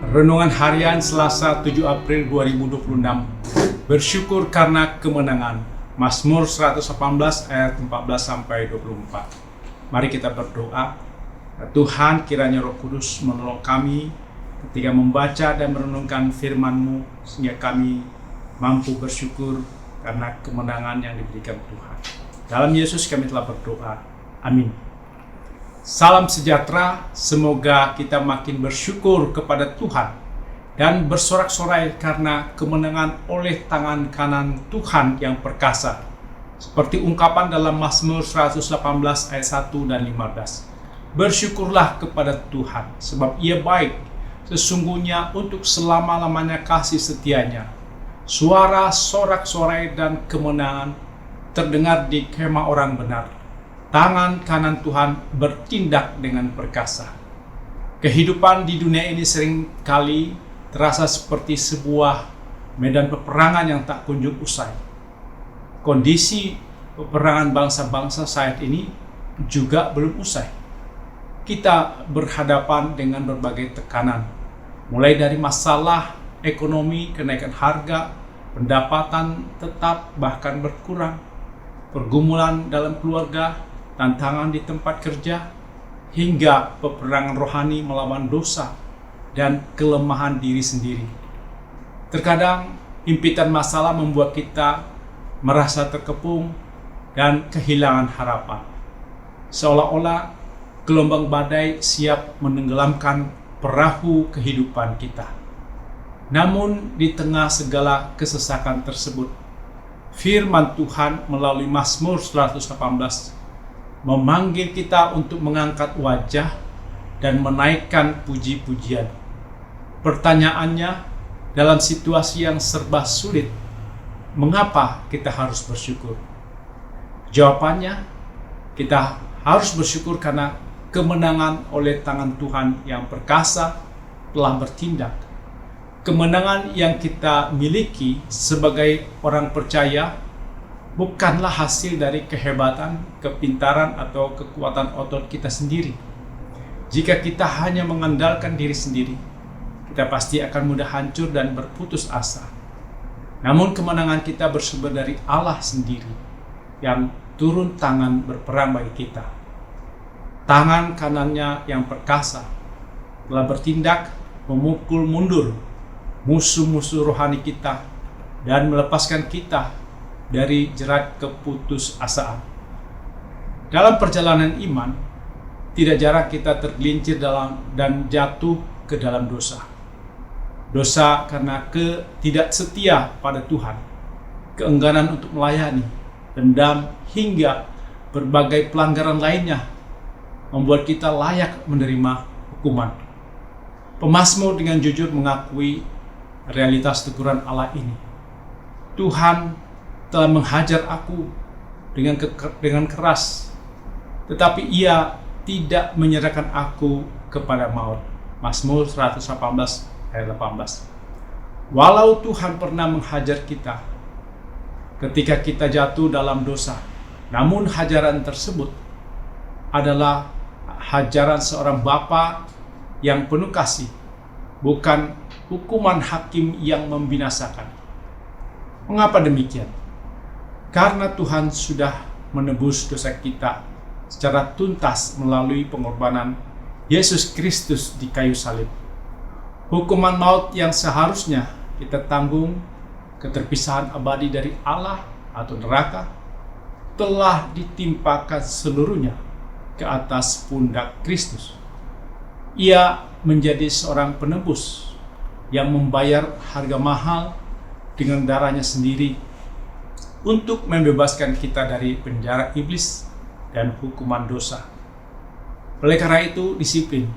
Renungan Harian Selasa 7 April 2026. Bersyukur karena kemenangan. Mazmur 118 ayat 14-24. Mari kita berdoa. Tuhan, kiranya Roh Kudus menolong kami ketika membaca dan merenungkan firman-Mu, sehingga kami mampu bersyukur karena kemenangan yang diberikan Tuhan. Dalam Yesus kami telah berdoa. Amin. Salam sejahtera, semoga kita makin bersyukur kepada Tuhan dan bersorak-sorai karena kemenangan oleh tangan kanan Tuhan yang perkasa. Seperti ungkapan dalam Mazmur 118 ayat 1 dan 15. Bersyukurlah kepada Tuhan, sebab Ia baik, sesungguhnya untuk selama-lamanya kasih setianya. Suara sorak-sorai dan kemenangan terdengar di kemah orang benar. Tangan kanan Tuhan bertindak dengan perkasa. Kehidupan di dunia ini seringkali terasa seperti sebuah medan peperangan yang tak kunjung usai. Kondisi peperangan bangsa-bangsa saat ini juga belum usai. Kita berhadapan dengan berbagai tekanan, mulai dari masalah ekonomi, kenaikan harga, pendapatan tetap bahkan berkurang, pergumulan dalam keluarga, tantangan di tempat kerja, hingga peperangan rohani melawan dosa dan kelemahan diri sendiri. Terkadang impitan masalah membuat kita merasa terkepung dan kehilangan harapan. Seolah-olah gelombang badai siap menenggelamkan perahu kehidupan kita. Namun di tengah segala kesesakan tersebut, firman Tuhan melalui Mazmur 118 memanggil kita untuk mengangkat wajah dan menaikkan puji-pujian. Pertanyaannya, dalam situasi yang serba sulit, mengapa kita harus bersyukur? Jawabannya, kita harus bersyukur karena kemenangan oleh tangan Tuhan yang perkasa telah bertindak. Kemenangan yang kita miliki sebagai orang percaya bukanlah hasil dari kehebatan, kepintaran, atau kekuatan otot kita sendiri. Jika kita hanya mengandalkan diri sendiri, kita pasti akan mudah hancur dan berputus asa. Namun kemenangan kita bersumber dari Allah sendiri yang turun tangan berperang bagi kita. Tangan kanannya yang perkasa telah bertindak memukul mundur musuh-musuh rohani kita dan melepaskan kita dari jerat keputusasaan. Dalam perjalanan iman, tidak jarang kita tergelincir dan jatuh ke dalam dosa. Dosa karena ketidaksetia pada Tuhan, keengganan untuk melayani, dendam, hingga berbagai pelanggaran lainnya membuat kita layak menerima hukuman. Pemazmur dengan jujur mengakui realitas teguran Allah ini. Tuhan telah menghajar aku dengan keras, tetapi Ia tidak menyerahkan aku kepada maut. Mazmur 118 ayat 18. Walau Tuhan pernah menghajar kita ketika kita jatuh dalam dosa, namun hajaran tersebut adalah hajaran seorang Bapa yang penuh kasih, bukan hukuman hakim yang membinasakan. Mengapa demikian? Karena Tuhan sudah menebus dosa kita secara tuntas melalui pengorbanan Yesus Kristus di kayu salib. Hukuman maut yang seharusnya kita tanggung, keterpisahan abadi dari Allah atau neraka, telah ditimpakan seluruhnya ke atas pundak Kristus. Ia menjadi seorang penebus yang membayar harga mahal dengan darahnya sendiri untuk membebaskan kita dari penjara iblis dan hukuman dosa. Oleh karena itu, disiplin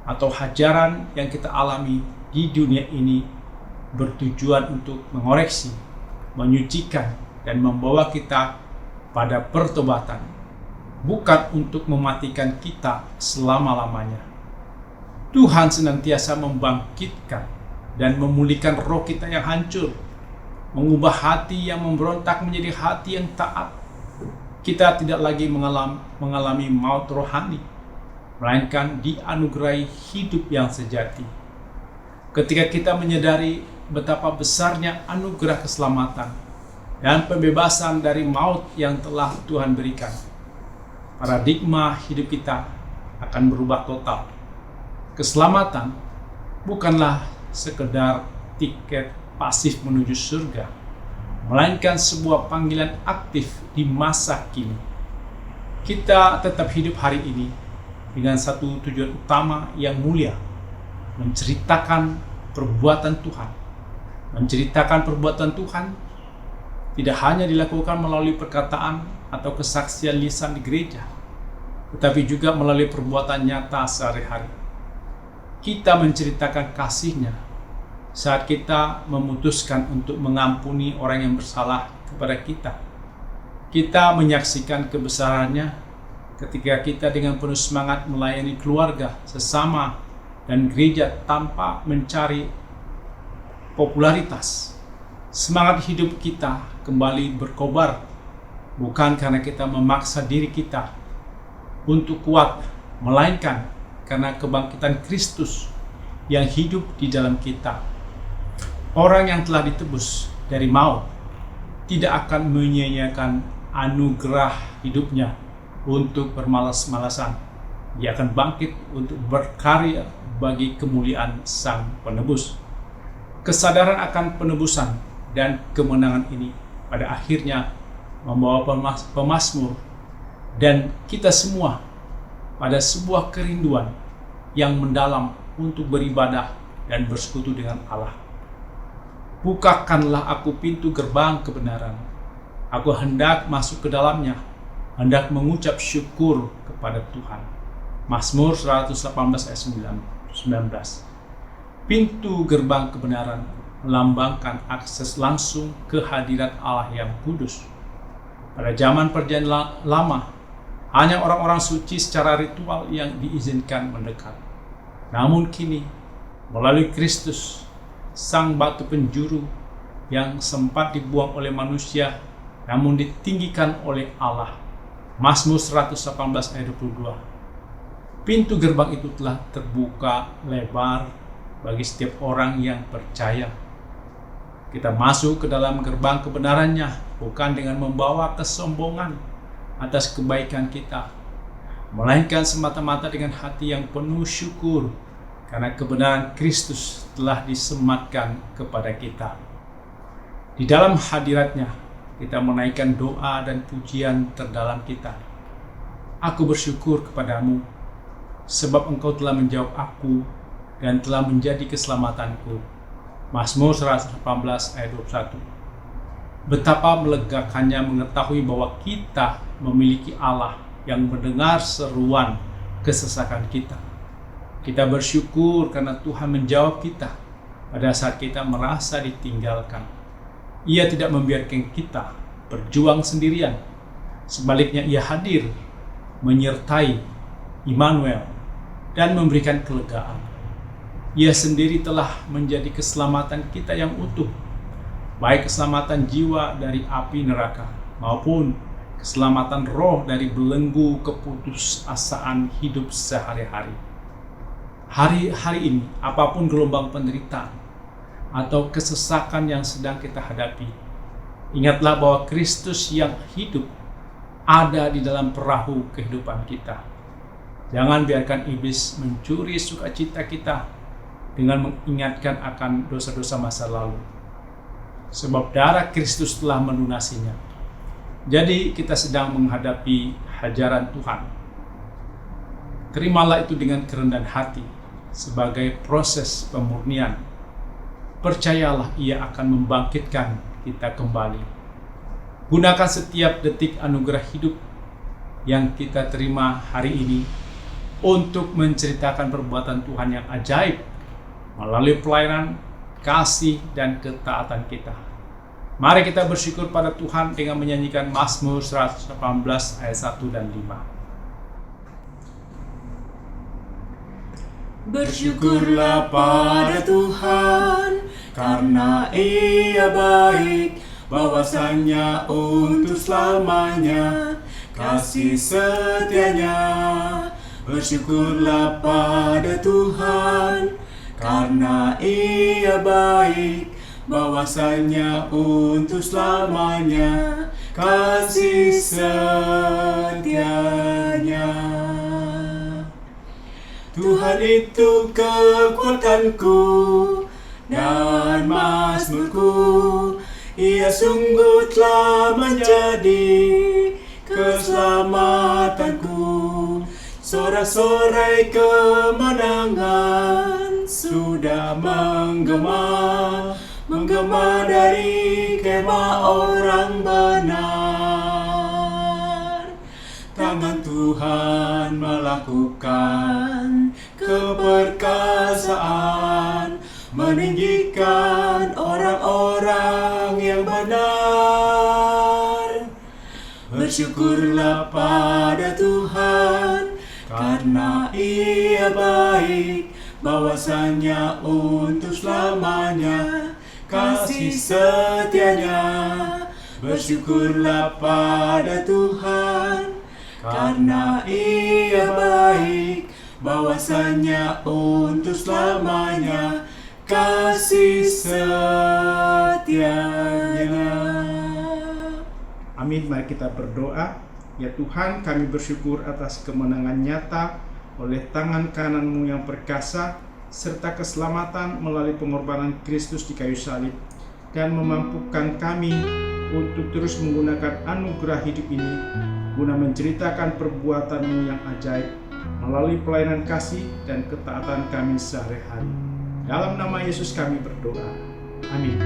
atau hajaran yang kita alami di dunia ini bertujuan untuk mengoreksi, menyucikan, dan membawa kita pada pertobatan, bukan untuk mematikan kita selama-lamanya. Tuhan senantiasa membangkitkan dan memulihkan roh kita yang hancur, mengubah hati yang memberontak menjadi hati yang taat. Kita tidak lagi mengalami maut rohani, melainkan dianugerahi hidup yang sejati. ketika kita menyadari betapa besarnya anugerah keselamatan dan pembebasan dari maut yang telah Tuhan berikan, paradigma hidup kita akan berubah total. Keselamatan bukanlah sekedar tiket pasif menuju surga, melainkan sebuah panggilan aktif di masa kini. Kita tetap hidup hari ini dengan satu tujuan utama yang mulia, menceritakan perbuatan Tuhan. Menceritakan perbuatan Tuhan tidak hanya dilakukan melalui perkataan atau kesaksian lisan di gereja, tetapi juga melalui perbuatan nyata sehari-hari. Kita menceritakan kasih-Nya saat kita memutuskan untuk mengampuni orang yang bersalah kepada kita. Kita menyaksikan kebesaran-Nya ketika kita dengan penuh semangat melayani keluarga, sesama, dan gereja tanpa mencari popularitas. Semangat hidup kita kembali berkobar, bukan karena kita memaksa diri kita untuk kuat, melainkan karena kebangkitan Kristus yang hidup di dalam kita. Orang yang telah ditebus dari maut tidak akan menyia-nyiakan anugerah hidupnya untuk bermalas-malasan. Dia akan bangkit untuk berkarya bagi kemuliaan Sang Penebus. Kesadaran akan penebusan dan kemenangan ini pada akhirnya membawa pemazmur dan kita semua pada sebuah kerinduan yang mendalam untuk beribadah dan bersekutu dengan Allah. Bukakanlah aku pintu gerbang kebenaran. Aku hendak masuk ke dalamnya, hendak mengucap syukur kepada Tuhan. Mazmur 118 ayat 19. Pintu gerbang kebenaran melambangkan akses langsung ke hadirat Allah yang kudus. Pada zaman perjanjian lama, hanya orang-orang suci secara ritual yang diizinkan mendekat. Namun kini, melalui Kristus, Sang batu penjuru yang sempat dibuang oleh manusia, namun ditinggikan oleh Allah. Mazmur 118 ayat 22. Pintu gerbang itu telah terbuka lebar bagi setiap orang yang percaya. Kita masuk ke dalam gerbang kebenaran-Nya bukan dengan membawa kesombongan atas kebaikan kita, melainkan semata-mata dengan hati yang penuh syukur karena kebenaran Kristus telah disematkan kepada kita. Di dalam hadirat-Nya, kita menaikkan doa dan pujian terdalam kita. Aku bersyukur kepadamu, sebab Engkau telah menjawab aku dan telah menjadi keselamatanku. Mazmur 118 ayat 21. Betapa melegakannya mengetahui bahwa kita memiliki Allah yang mendengar seruan kesesakan kita. Kita bersyukur karena Tuhan menjawab kita pada saat kita merasa ditinggalkan. Ia tidak membiarkan kita berjuang sendirian. Sebaliknya Ia hadir, menyertai Immanuel, dan memberikan kelegaan. Ia sendiri telah menjadi keselamatan kita yang utuh, baik keselamatan jiwa dari api neraka, maupun keselamatan roh dari belenggu keputusasaan hidup sehari-hari. Hari-hari ini, apapun gelombang penderitaan atau kesesakan yang sedang kita hadapi, ingatlah bahwa Kristus yang hidup ada di dalam perahu kehidupan kita. Jangan biarkan iblis mencuri sukacita kita dengan mengingatkan akan dosa-dosa masa lalu, sebab darah Kristus telah melunasinya. Jadi kita sedang menghadapi hajaran Tuhan. Terimalah itu dengan kerendahan hati sebagai proses pemurnian. Percayalah Ia akan membangkitkan kita kembali. Gunakan setiap detik anugerah hidup yang kita terima hari ini untuk menceritakan perbuatan Tuhan yang ajaib melalui pelayanan, kasih, dan ketaatan kita. Mari kita bersyukur pada Tuhan dengan menyanyikan Mazmur 118 ayat 1 dan 5. Bersyukurlah pada Tuhan, karena Ia baik, bahwasanya untuk selamanya kasih setia-Nya. Bersyukurlah pada Tuhan, karena Ia baik, bahwasanya untuk selamanya kasih setianya. Tuhan itu kekuatanku dan mazmurku, Ia sungguh telah menjadi keselamatanku. Sorak-sorai kemenangan sudah menggema dari kemah orang benar. Tangan Tuhan melakukan keperkasaan, meninggikan orang-orang yang benar. Bersyukurlah pada Tuhan, karena Ia baik, bahwasanya untuk selamanya kasih setianya. Bersyukurlah pada Tuhan, karena Ia baik, bahwasanya untuk selamanya kasih setianya. Amin. Mari kita berdoa. Ya Tuhan, kami bersyukur atas kemenangan nyata oleh tangan kanan-Mu yang perkasa, serta keselamatan melalui pengorbanan Kristus di kayu salib, dan memampukan kami untuk terus menggunakan anugerah hidup ini guna menceritakan perbuatan-Mu yang ajaib melalui pelayanan kasih dan ketaatan kami sehari-hari. Dalam nama Yesus kami berdoa. Amin.